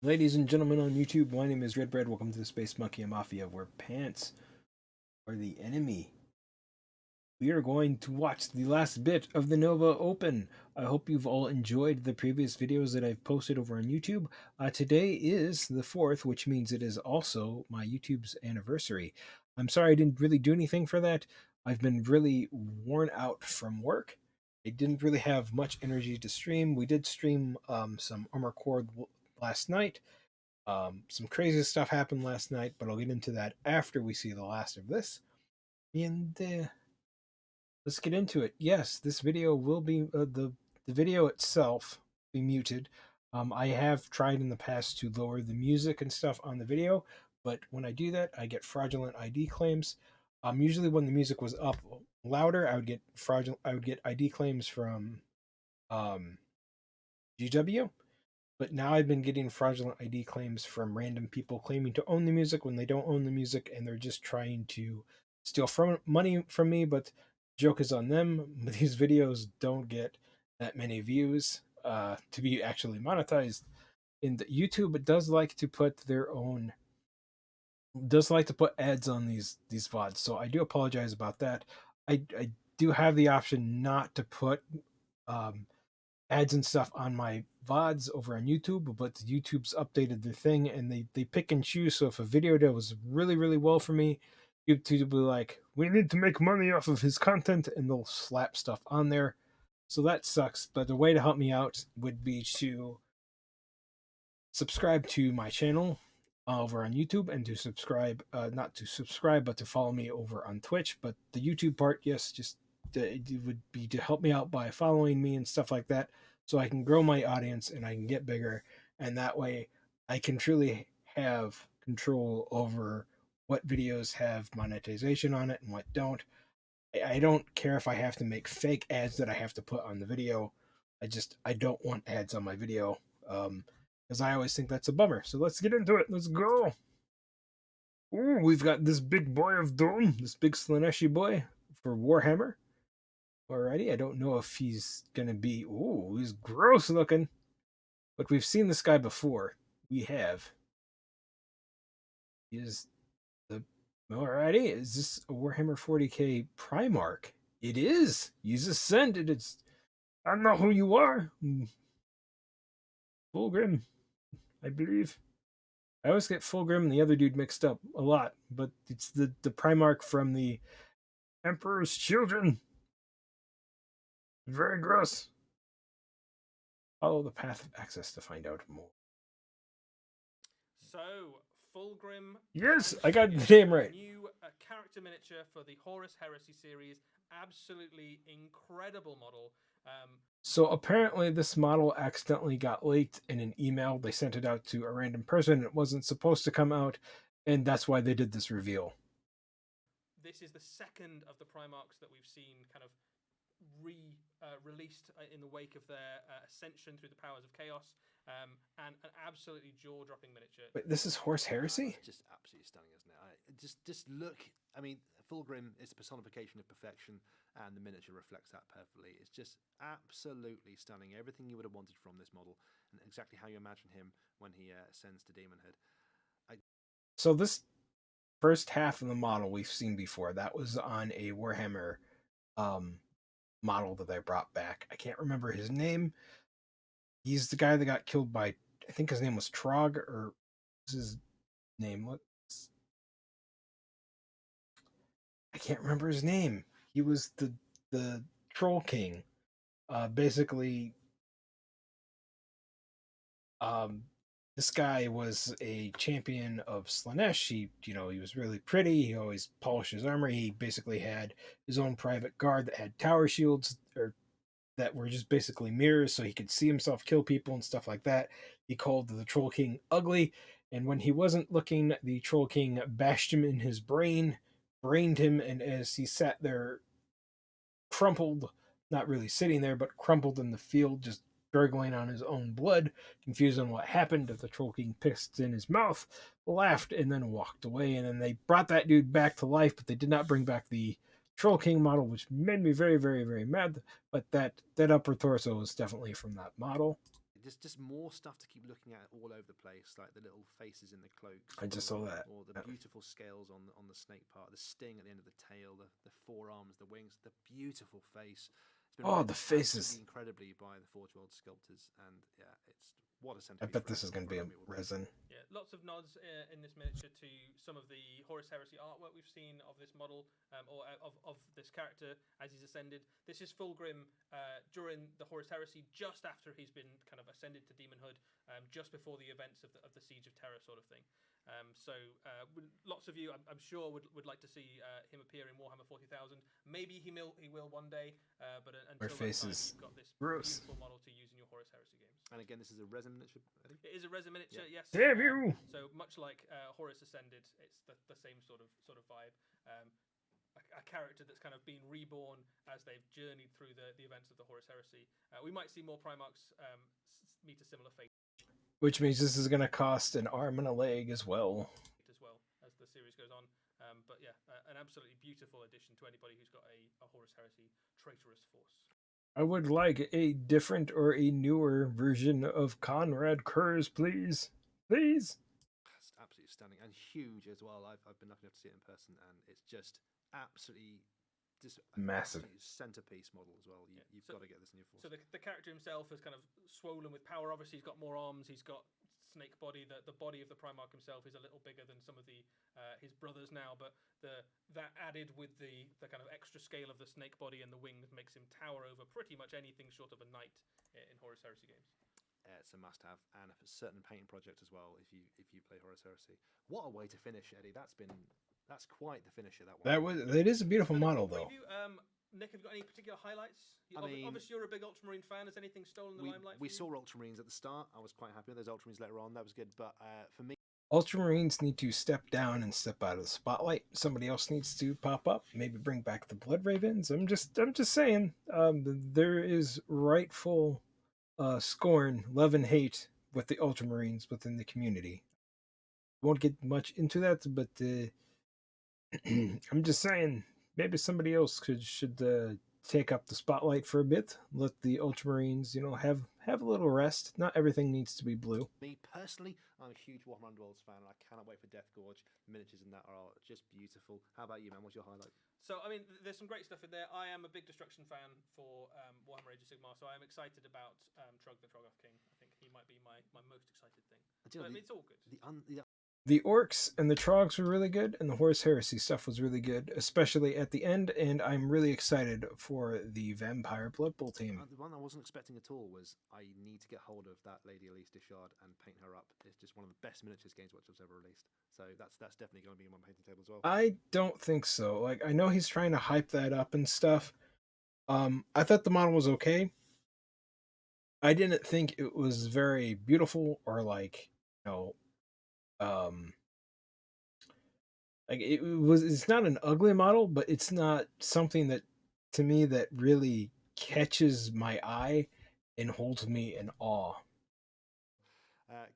Ladies and gentlemen on YouTube, my name is Redbread. Welcome to the Space Monkey Mafia, where pants are the enemy. We are going to watch the last bit of the Nova Open. I hope you've all enjoyed the previous videos that I've posted over on YouTube. Today is the 4th, which means it is also my YouTube's anniversary. I'm sorry I didn't really do anything for that. I've been really worn out from work. I didn't really have much energy to stream. We did stream some Armor Core last night. Some crazy stuff happened last night, but I'll get into that after we see the last of this. And let's get into it. Yes, this video will be the video itself be muted. I have tried in the past to lower the music and stuff on the video, but when I do that, I get fraudulent ID claims. Usually when the music was up louder, I would get fraudulent. I would get ID claims from um, GW. But now I've been getting fraudulent ID claims from random people claiming to own the music when they don't own the music, and they're just trying to steal money from me. But joke is on them. These videos don't get that many views to be actually monetized. And YouTube does like to put ads on these VODs. So I do apologize about that. I do have the option not to put um, ads and stuff on my VODs over on YouTube, but YouTube's updated their thing and they pick and choose. So if a video does really, really well for me, YouTube will be like, we need to make money off of his content, and they'll slap stuff on there. So that sucks. But the way to help me out would be to subscribe to my channel over on YouTube, and to subscribe, not to subscribe, but to follow me over on Twitch. But the YouTube part, yes, just it would be to help me out by following me and stuff like that, so I can grow my audience and I can get bigger, and that way I can truly have control over what videos have monetization on it and what don't. I don't care if I have to make fake ads that I have to put on the video. I don't want ads on my video. Because I always think that's a bummer. So let's get into it. Let's go. Ooh, we've got this big boy of Doom, this big Slaneshi boy for Warhammer. Alrighty, I don't know if he's gonna be. Ooh, he's gross looking, but we've seen this guy before. We have. He is the. Alrighty, is this a Warhammer 40k Primarch? It is. He's ascended. It's. I don't know who you are. Fulgrim, I believe. I always get Fulgrim and the other dude mixed up a lot, but it's the Primarch from the Emperor's Children. Very gross. Follow the path of access to find out more. So, Fulgrim. Yes, I got the name right. New character miniature for the Horus Heresy series. Absolutely incredible model. So apparently this model accidentally got leaked in an email. They sent it out to a random person. It wasn't supposed to come out, and that's why they did this reveal. This is the second of the Primarchs that we've seen kind of released in the wake of their ascension through the powers of chaos, and an absolutely jaw-dropping miniature. Wait, this is Horse Heresy? It's just absolutely stunning, isn't it? Just look. I mean, Fulgrim is the personification of perfection, and the miniature reflects that perfectly. It's just absolutely stunning. Everything you would have wanted from this model, and exactly how you imagine him when he ascends to demonhood. So this first half of the model we've seen before. That was on a Warhammer model that they brought back. I can't remember his name. He's the guy that got killed by, I think his name was Trog, or what's his name? I can't remember his name. He was the Troll King. Basically, this guy was a champion of Slanesh. He was really pretty. He always polished his armor. He basically had his own private guard that had tower shields, or that were just basically mirrors, so he could see himself kill people and stuff like that. He called the Troll King ugly, and when he wasn't looking, the Troll King bashed him in his brained him, and as he sat there, crumpled, not really sitting there, but crumpled in the field, just gurgling on his own blood, confused on what happened. The Troll King pissed in his mouth, laughed, and then walked away. And then they brought that dude back to life, but they did not bring back the Troll King model, which made me very, very, very mad. But that upper torso is definitely from that model. just more stuff to keep looking at all over the place, like the little faces in the cloaks. I just saw that. Or the beautiful scales on the snake part, the sting at the end of the tail, the forearms, the wings, the beautiful face. It's been Oh, the faces! absolutely incredibly by the Forge World sculptors, and yeah, it's what a I centerpiece. bet this is going to be a resin. Yeah, lots of nods in this miniature to some of the Horus Heresy artwork we've seen of this model, or of this character as he's ascended. This is Fulgrim during the Horus Heresy, just after he's been kind of ascended to demonhood, just before the events of the Siege of Terror sort of thing. So lots of you, I'm sure, would like to see him appear in Warhammer 40,000. Maybe he will one day, but until that time, you've got this beautiful model to use in your Horus Heresy games. And again, this is a resin miniature, Eddie? It is a resin miniature, yes. Damn you! So much like Horus Ascended, it's the same sort of vibe. A character that's kind of been reborn as they've journeyed through the events of the Horus Heresy. We might see more Primarchs meet a similar fate. Which means this is going to cost an arm and a leg as well. As the series goes on. But yeah, an absolutely beautiful addition to anybody who's got a Horus Heresy traitorous force. I would like a different or a newer version of Conrad Kurz, please. Please. It's absolutely stunning and huge as well. I've been lucky enough to see it in person, and it's just absolutely massive centerpiece model as well. You've got to get this in your force. So the character himself is kind of swollen with power. Obviously, he's got more arms. He's got snake body. The body of the Primarch himself is a little bigger than some of the his brothers now, but that added with the kind of extra scale of the snake body and the wings makes him tower over pretty much anything short of a knight in Horus Heresy games. It's a must-have, and a certain painting project as well. If you play Horus Heresy, what a way to finish, Eddie! That's quite the finisher. It is a beautiful model, though. Nick, have you got any particular highlights? Obviously, you're a big Ultramarine fan. Has anything stolen the limelight? We saw Ultramarines at the start. I was quite happy with those Ultramarines later on. That was good, but for me, Ultramarines need to step down and step out of the spotlight. Somebody else needs to pop up. Maybe bring back the Blood Ravens. I'm just saying. There is rightful scorn, love, and hate with the Ultramarines within the community. Won't get much into that, but I'm just saying. Maybe somebody else should take up the spotlight for a bit. Let the Ultramarines, have a little rest. Not everything needs to be blue. Me personally, I'm a huge Warhammer Underworlds fan, and I cannot wait for Death Gorge. The miniatures in that are just beautiful. How about you, man? What's your highlight? So, I mean, there's some great stuff in there. I am a big Destruction fan for Warhammer Age of Sigmar, so I'm excited about Trugg the Troggoth King. I think he might be my most excited thing. But it's all good. The Orcs and the Trogs were really good, and the Horus Heresy stuff was really good, especially at the end, and I'm really excited for the Vampire Blood Bowl team. The one I wasn't expecting at all was I need to get hold of that Lady Elise Dishard and paint her up. It's just one of the best miniatures Games Workshop's ever released. So that's definitely going to be on my painting table as well. I don't think so. Like, I know he's trying to hype that up and stuff. I thought the model was okay. I didn't think it was very beautiful or it's not an ugly model, but it's not something that to me that really catches my eye and holds me in awe.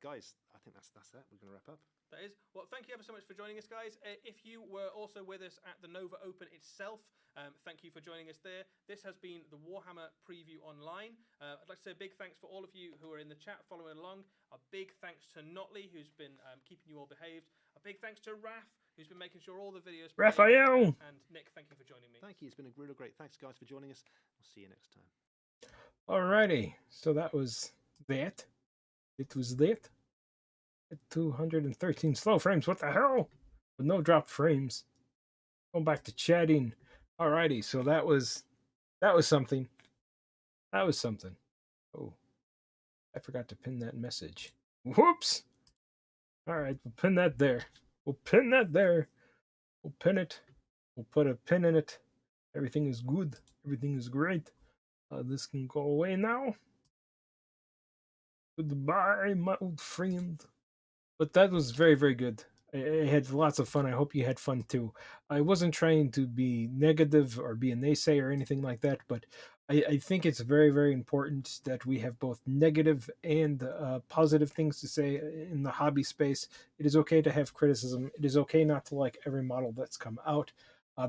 Guys, I think that's it. We're going to wrap up. That is. Well, thank you ever so much for joining us, guys. If you were also with us at the Nova Open itself, thank you for joining us there. This has been the Warhammer Preview Online. I'd like to say a big thanks for all of you who are in the chat following along. A big thanks to Notley, who's been keeping you all behaved. A big thanks to Raph, who's been making sure all the videos... Raphael! And Nick, thank you for joining me. Thank you. It's been a real great... Thanks, guys, for joining us. We'll see you next time. Alrighty. So that was that. It was that. 213 slow frames. What the hell? With no drop frames. Going back to chatting. Alrighty, so that was something. That was something. Oh, I forgot to pin that message. Whoops. Alright, we'll pin that there. We'll pin that there. We'll pin it. We'll put a pin in it. Everything is good. Everything is great. This can go away now. Goodbye, my old friend. But that was very, very good. I had lots of fun. I hope you had fun too. I wasn't trying to be negative or be a naysayer or anything like that, but I think it's very, very important that we have both negative and positive things to say in the hobby space. It is okay to have criticism. It is okay not to like every model that's come out.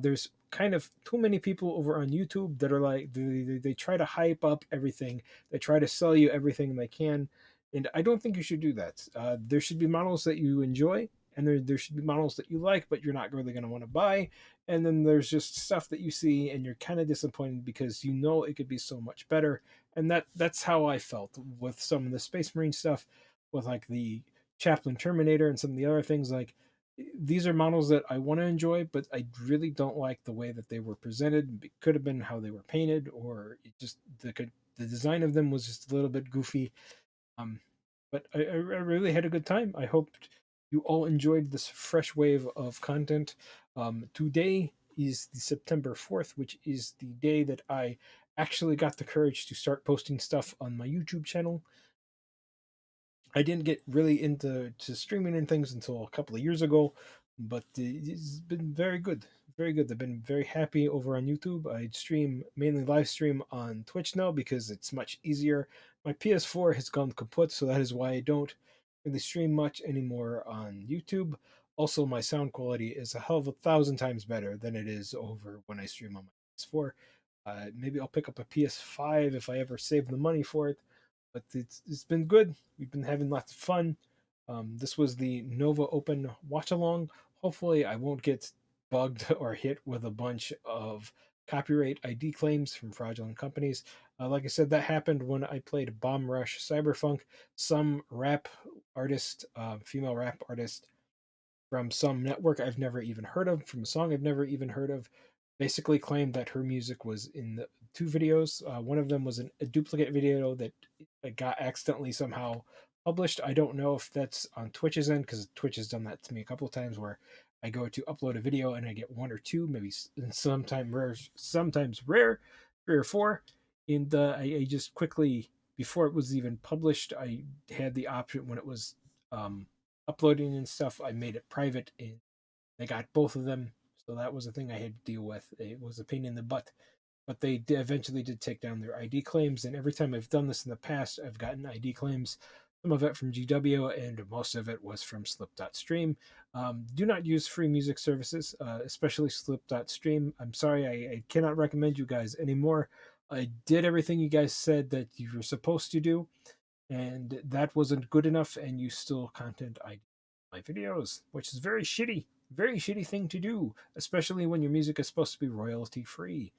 There's kind of too many people over on YouTube that are like they try to hype up everything. They try to sell you everything they can, and I don't think you should do that. There should be models that you enjoy, and there should be models that you like, but you're not really going to want to buy. And then there's just stuff that you see, and you're kind of disappointed because you know it could be so much better. And that's how I felt with some of the Space Marine stuff, with like the Chaplain Terminator and some of the other things. Like these are models that I want to enjoy, but I really don't like the way that they were presented. It could have been how they were painted, or it just the design of them was just a little bit goofy. Um, but I really had a good time. I hope you all enjoyed this fresh wave of content. Today is the September 4th, which is the day that I actually got the courage to start posting stuff on my YouTube channel. I didn't get really into streaming and things until a couple of years ago, but it's been very good. Very good. I've been very happy over on YouTube. I stream mainly live stream on Twitch now because it's much easier. My PS4 has gone kaput, so that is why I don't really stream much anymore on YouTube. Also, my sound quality is a hell of 1,000 times better than it is over when I stream on my PS4. Maybe I'll pick up a PS5 if I ever save the money for it, but it's been good. We've been having lots of fun. This was the Nova Open watch along. Hopefully, I won't get bugged or hit with a bunch of copyright ID claims from fraudulent companies. Like I said, that happened when I played Bomb Rush Cyberfunk. Some rap artist, female rap artist, from some network I've never even heard of, from a song I've never even heard of, basically claimed that her music was in the two videos. One of them was a duplicate video that got accidentally somehow published. I don't know if that's on Twitch's end, because Twitch has done that to me a couple of times where I go to upload a video and I get one or two, maybe sometimes rare, 3 or 4. And I just quickly, before it was even published, I had the option when it was uploading and stuff. I made it private, and they got both of them. So that was a thing I had to deal with. It was a pain in the butt, but they eventually did take down their ID claims. And every time I've done this in the past, I've gotten ID claims. Some of it from GW, and most of it was from Slip.stream. Do not use free music services, especially Slip.stream. I'm sorry, I cannot recommend you guys anymore. I did everything you guys said that you were supposed to do, and that wasn't good enough, and you still content ID my videos, which is very shitty thing to do, especially when your music is supposed to be royalty free.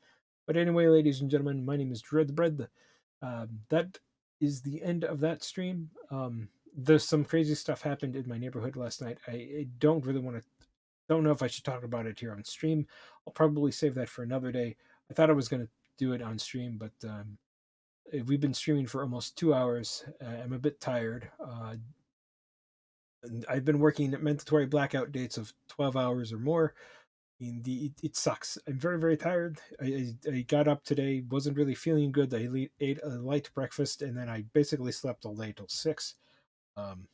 But anyway, ladies and gentlemen, my name is Dreadbread. That is the end of that stream. There's some crazy stuff happened in my neighborhood last night. I don't really want to, don't know if I should talk about it here on stream. I'll probably save that for another day. I thought I was going to do it on stream, but we've been streaming for almost 2 hours. I'm a bit tired. I've been working at mandatory blackout dates of 12 hours or more. It sucks. I'm very, very tired. I got up today, wasn't really feeling good. I ate a light breakfast, and then I basically slept all day till 6. Um,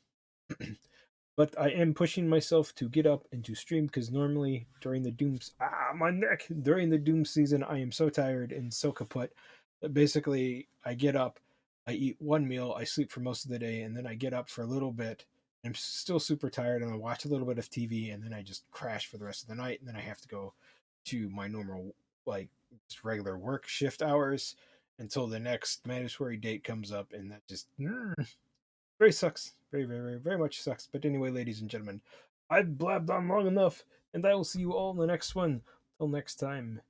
but I am pushing myself to get up and to stream, because normally during the my neck, during the Doom season, I am so tired and so kaput that basically I get up, I eat one meal, I sleep for most of the day, and then I get up for a little bit. I'm still super tired, and I watch a little bit of TV, and then I just crash for the rest of the night, and then I have to go to my normal, like, just regular work shift hours until the next mandatory date comes up, and that just very sucks. Very, very, very, very much sucks. But anyway, ladies and gentlemen, I've blabbed on long enough, and I will see you all in the next one. Till next time.